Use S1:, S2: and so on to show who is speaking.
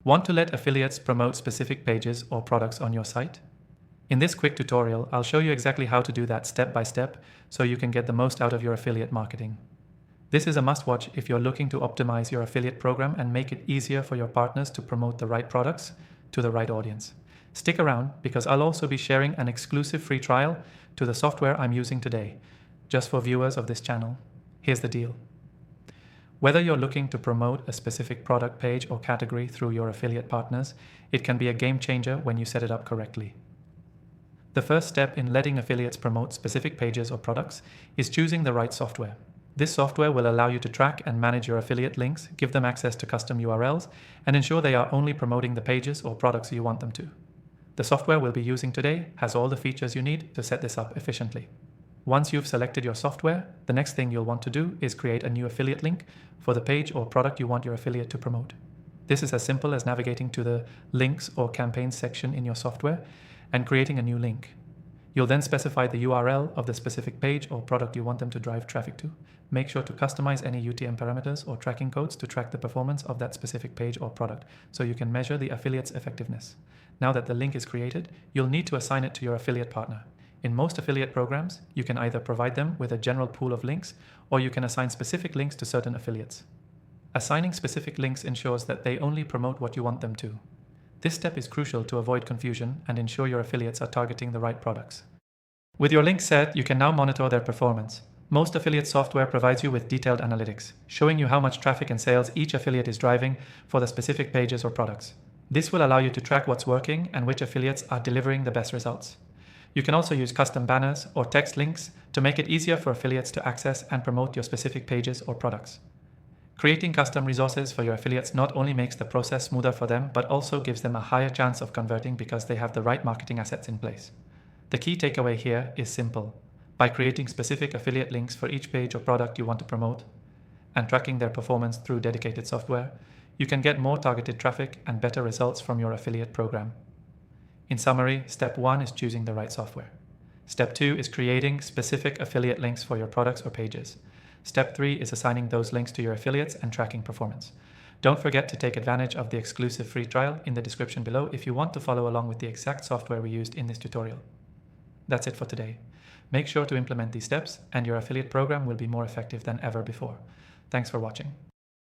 S1: Want to let affiliates promote specific pages or products on your site? In this quick tutorial, I'll show you exactly how to do that step by step so you can get the most out of your affiliate marketing. This is a must-watch if you're looking to optimize your affiliate program and make it easier for your partners to promote the right products to the right audience. Stick around because I'll also be sharing an exclusive free trial to the software I'm using today, just for viewers of this channel. Here's the deal. Whether you're looking to promote a specific product page or category through your affiliate partners, it can be a game changer when you set it up correctly. The first step in letting affiliates promote specific pages or products is choosing the right software. This software will allow you to track and manage your affiliate links, give them access to custom URLs, and ensure they are only promoting the pages or products you want them to. The software we'll be using today has all the features you need to set this up efficiently. Once you've selected your software, the next thing you'll want to do is create a new affiliate link for the page or product you want your affiliate to promote. This is as simple as navigating to the Links or Campaigns section in your software and creating a new link. You'll then specify the URL of the specific page or product you want them to drive traffic to. Make sure to customize any UTM parameters or tracking codes to track the performance of that specific page or product so you can measure the affiliate's effectiveness. Now that the link is created, you'll need to assign it to your affiliate partner. In most affiliate programs, you can either provide them with a general pool of links or you can assign specific links to certain affiliates. Assigning specific links ensures that they only promote what you want them to. This step is crucial to avoid confusion and ensure your affiliates are targeting the right products. With your links set, you can now monitor their performance. Most affiliate software provides you with detailed analytics, showing you how much traffic and sales each affiliate is driving for the specific pages or products. This will allow you to track what's working and which affiliates are delivering the best results. You can also use custom banners or text links to make it easier for affiliates to access and promote your specific pages or products. Creating custom resources for your affiliates not only makes the process smoother for them, but also gives them a higher chance of converting because they have the right marketing assets in place. The key takeaway here is simple. By creating specific affiliate links for each page or product you want to promote and tracking their performance through dedicated software, you can get more targeted traffic and better results from your affiliate program. In summary, step 1 is choosing the right software. Step 2 is creating specific affiliate links for your products or pages. Step 3 is assigning those links to your affiliates and tracking performance. Don't forget to take advantage of the exclusive free trial in the description below if you want to follow along with the exact software we used in this tutorial. That's it for today. Make sure to implement these steps and your affiliate program will be more effective than ever before. Thanks for watching.